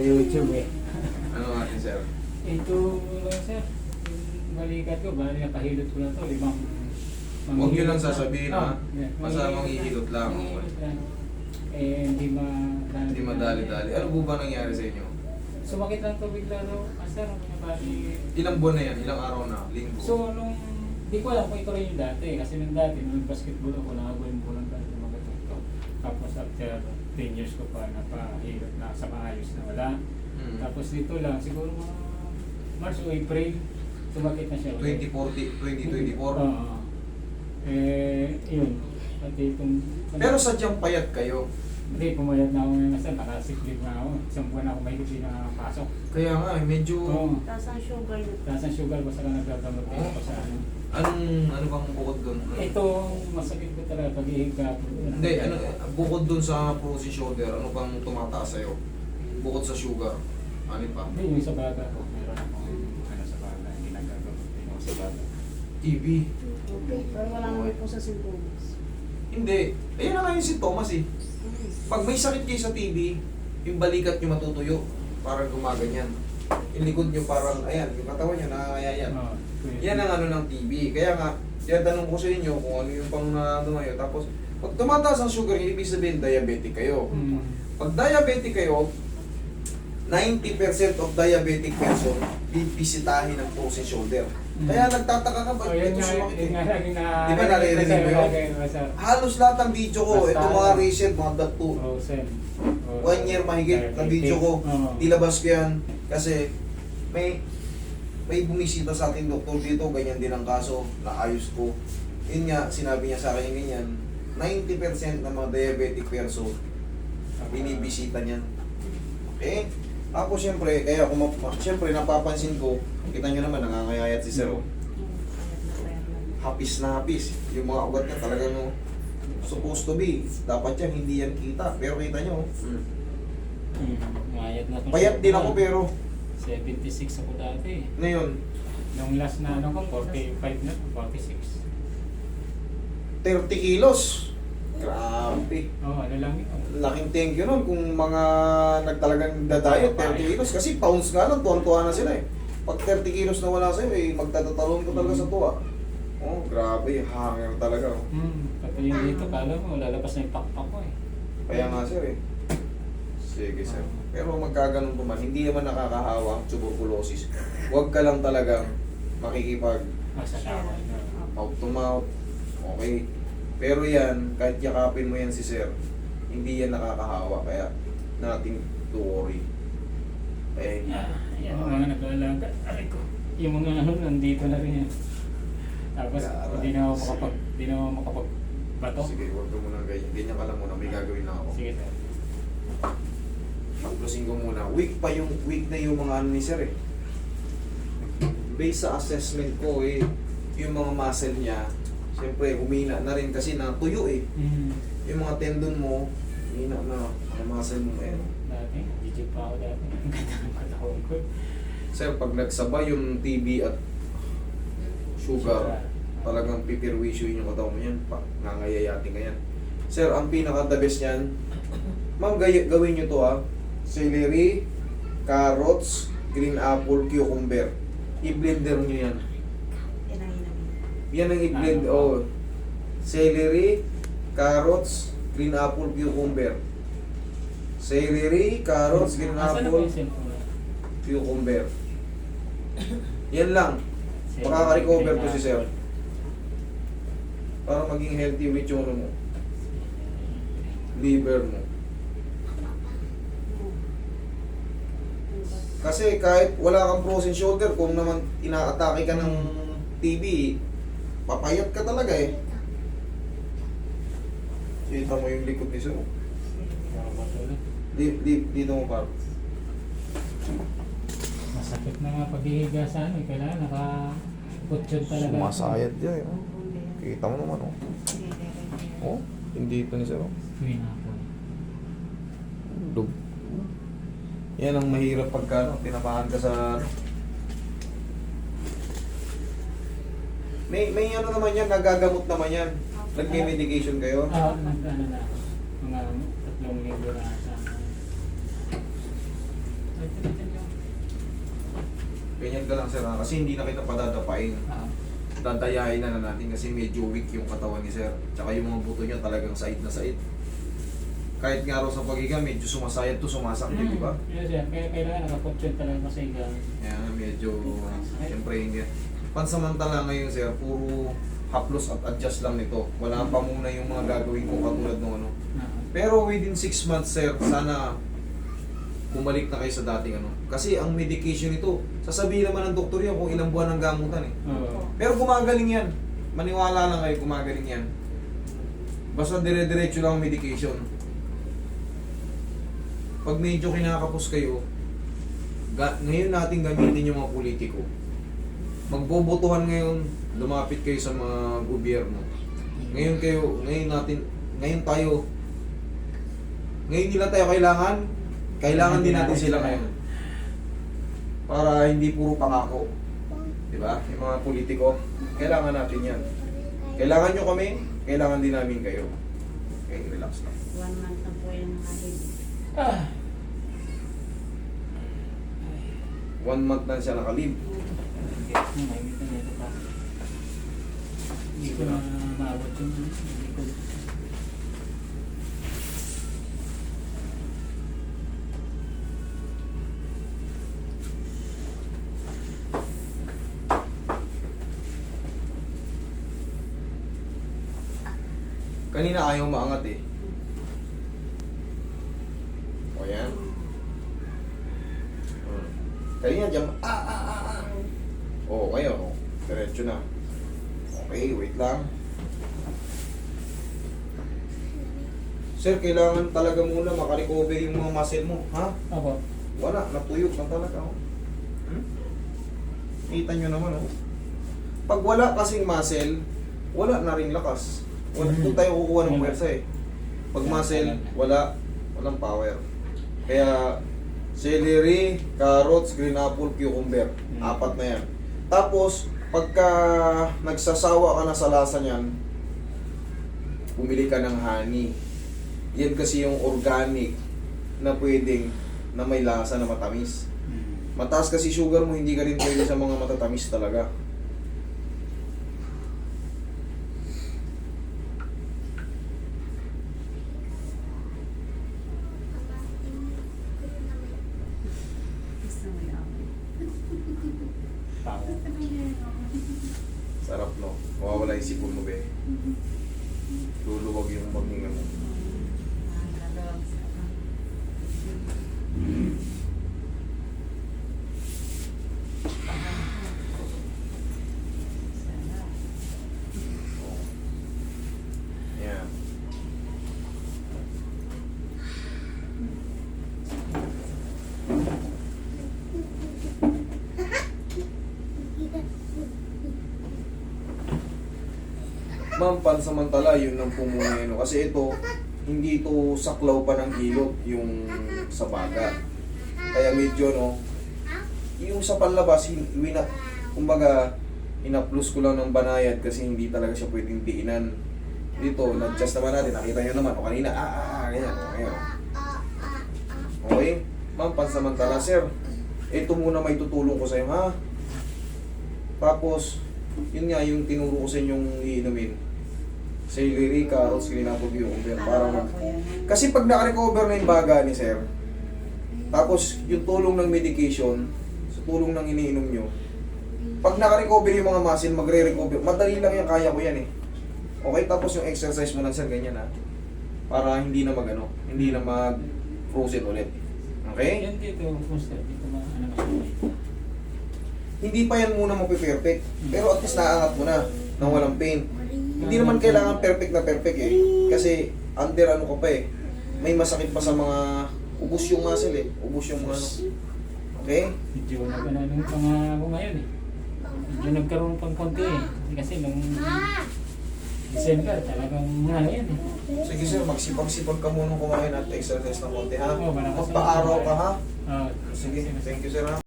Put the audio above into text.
YouTube eh. Ano natin, sir? Ito lang sir, yung balikat ko, bali napahilot ko lang to, limang Huwag nyo lang sasabihin, ha? yeah. Basta manghihilot lang. Manghihilot lang. Eh, hindi Hindi madali-dali. Ano po ba nangyari sa inyo? Sumakit lang to bigla daw. Sir, bali... Ilang buwan na yan? Ilang araw na? Linggo? So, di ko alam kung ito rin yung dati. Kasi nung dati, nung basketball ako, nakagawin ko lang dati mga ito. Tapos after 10 years ko pa, napahilot na sa maayos na wala. Tapos dito lang, siguro mga March o April, sumakit na siya. 2024? Oo. Yun. Pati itong... Pero sadyang payat kayo. Hindi, pumayat na ako ngayon kasi nakasick leave na ako. Isang buwan ako may hindi nakapasok. Kaya nga, medyo... Oo. Taas ang sugar niyo. Taas ang sugar, basta ka nagkagamot kayo pa sa ano. Ano bang bukod doon? Ito, masakit ko talaga pag-ihiga po. Hindi, bukod doon sa frozen shoulder, ano bang tumataas sa'yo? Bukod sa sugar, ano pa? Hindi, yung sa baga ko. Meron akong ano sa baga, hindi nagagamot din ako sa baga. TB. Okay. Pero wala naman po sa sintomas. Hindi. Ayan na nga yung sintomas eh. Pag may sakit kayo sa TB, yung balikat nyo matutuyo, parang gumaganyan. Yung likod nyo parang, ayan, yung katawan nyo nakakayayan. Oo. Yan ang ano ng TB. Kaya nga, tanong ko sa inyo kung ano yung pang ano ngayon. Tapos, pag tumataas ang sugar, ibig sabihin diabetic kayo. Pag diabetic kayo, 90% of diabetic person bibisitahin ng frozen shoulder. Kaya nagtataka ka ba? Oh, yun Ito nga, sumakit yun eh. nga lagi na... Di ba naririnig mo yun? Halos lahat ng video ko, Basta- ito mga recent, mga datu. Frozen. 1 year mahigit na video ko. Oo. Nilabas ko yan kasi may bumisita sa ating doktor dito, ganyan din ang kaso, naayos ko. Yun nga, sinabi niya sa akin ganyan, 90% ng mga diabetic person, binibisita niyan. Okay? Tapos siyempre, kaya siyempre napapansin ko, kita nyo naman, nangangayayat si Sir. Hapis na hapis. Yung mga ugat niya talagang supposed to be. Dapat yan, hindi yan kita. Pero kita nyo, Mayat na payat din ako pero 76 ako dati. ngayon, Nung last na ano ko, 45 na, 46. 30 kilos. Grabe. Oo, ano lang yun. Laking thank you nun kung mga nagtalagang diet 30 kilos. Kasi pounds nga lang, tuwan-tuwa na sila eh. Pag 30 kilos na wala sa'yo, eh, magtatatalon ko talaga sa tuwa. Oh, grabe, hanger talaga. Oh. Pati yung dito, kala mo, lalabas na yung pakpak ko eh. Kaya nga sir eh. Sige sir. Pero magkaganon pa man, hindi naman nakakahawa ang tuberculosis. Huwag ka lang talagang makikipag Masasaway na. mouth to mouth. Okay. Pero yan, kahit yakapin mo yan si sir, hindi yan nakakahawa. Kaya nothing to worry. Eh, Yan ang mga nag-aalaga. Aray ko. Yung mga ano, nandito na rin yan. Tapos, hindi na ako makapagbato. sige, huwag ka muna ganyan. Ganyan ka lang muna, may gagawin na ako. Sige, sir. Pag-closing ko muna. Weak na yung mga ano ni sir eh. Based sa assessment ko eh, yung mga muscle niya, siyempre humina na rin kasi natuyo eh. Yung mga tendon mo, humina na, mga muscle mo eh. Dati, video pa ako dati. Ang ganda ng katawan ko. Sir, pag nagsabay yung TB at sugar, talagang pipirwisyo yung katawan mo yan, nangayayating ka yan. Sir, ang pinaka-the best yan, ma'am, gawin nyo to ha, celery, carrots, green apple, cucumber. I-blender nyo yan. Yan ang i-blend, oh. Celery, carrots, green apple, cucumber. Celery, carrots, green Asan na apple, ba yung cellphone? cucumber. Yan lang. Makaka-recover to si sir. Para maging healthy ulit yung ano mo. Liver mo. Kasi kahit wala kang frozen shoulder, kung naman inaatake ka ng TB, papayat ka talaga eh. Kita mo yung likod ni sir. Dito mo pa. Masakit na nga paghihiga sa ano, kailangan naka-kutsyon talaga. Sumasayad yan eh. Kita mo naman oh. Oh, hindi ito ni sir oh. Green apple. Dug. Yan ang mahirap pagka tinapahan ka sa may ano naman yan, nagagamot naman yan. Nagme-medication kayo? Nag-ano na ako. Mga 3 linggo na sa... Ganyan ka lang sir ha? Kasi hindi na kita padadapain. Dadayain na natin kasi medyo weak yung katawan ni sir. Tsaka yung mga buto niya talagang sait na sait. Kahit nga raw sa paghiga, medyo sumasayad to, sumasakit, di ba? Yes, sir. Kaya kailangan nakapotsyon talaga kasi higa. Kaya medyo, siyempre hindi. Pansamantala ngayon sir, puro haplos at adjust lang nito. Wala pa muna yung mga gagawin ko katulad ng ano. Pero within 6 months sir, sana bumalik na kayo sa dating ano. Kasi ang medication nito, sasabihin naman ng doktor yan kung ilang buwan ang gamutan eh. Oo. Pero gumagaling yan. Maniwala lang kayo, gumagaling yan. Basta dire-diretso lang ang medication. Pag medyo kinakapos kayo, ngayon natin gamitin yung mga politiko. Magbobotohan ngayon, lumapit kayo sa mga gobyerno. Ngayon nila tayo kailangan din natin sila ngayon. Para hindi puro pangako. Diba? Yung mga politiko, kailangan natin yan. Kailangan nyo kami, kailangan din namin kayo. Okay, relax lang. 1 month na po yung nakahid. 1 month na siya nakalib. Hindi ko na maabot yung hindi ko. Kanina ayaw maangat eh. O yan. Kanina dyan, O, ngayon, o. Diretso na. Okay, wait lang. Sir, kailangan talaga muna makarecover yung mga muscle mo, ha? Ako. Wala, natuyok na talaga, oh. Kita nyo naman, oh. Pag wala kasing muscle, wala na rin lakas. Wala, doon tayo kukuha ng pwersa eh. Pag muscle, walang power. Kaya, celery, carrots, green apple, cucumber. 4 na yan. Tapos, pagka nagsasawa ka na sa lasa niyan, bumili ka ng honey. Yan kasi yung organic na pwedeng na may lasa na matamis. Mataas kasi sugar mo, hindi ka rin pwede sa mga matatamis talaga. Gusto mo yung amoy. Tao. Sarap, no? Mawawala yung sipon mo, be. Luluwag yung paghinga mo. Nakakadawag sa Yan. Ma'am, pansamantala, yun lang po muna yun. Kasi ito, hindi ito saklaw pa ng hilot yung sa baga. Kaya medyo, no, yung sa panlabas, kumbaga, ina-plus ko lang ng banayad kasi hindi talaga siya pwedeng diinan. Dito, nag-adjust naman natin. Nakita nyo naman, o kanina, ganyan, ganyan. Okay? Ma'am, pansamantala, sir. Ito muna may tutulong ko sa'yo, ha? Tapos, yun nga, yung tinuro ko sa inyong iinumin. Celery, carrots, green apple, cucumber, para mag... Kasi pag naka-recover na yung baga ni sir, tapos yung tulong ng medication, sa tulong ng iniinom nyo, pag naka-recover yung mga muscle, magre-recover. Madali lang yan, kaya ko yan eh. Okay, tapos yung exercise mo lang sir, ganyan ha. Para hindi na hindi na mag-frozen ulit. Okay? Yan dito, poster. Dito ano Hindi pa yan muna mapiperfect. Pero at least naaangat mo na nang walang pain. Hindi naman kailangan perfect na perfect eh. Kasi under ano ka pa eh. May masakit pa sa mga ubos yung muscle eh. Ubos yung mga ano. Okay? Medyo nag-ano pang ngayon eh. Medyo nagkaroon pang konti eh. Kasi nung December talagang ano yan eh. Sige sir, magsipag-sipag ka muna kumain at exercise ng konti ha. Oo, malakas ang Magpa-araw ka ha. Ah, Sige, thank you sir ha.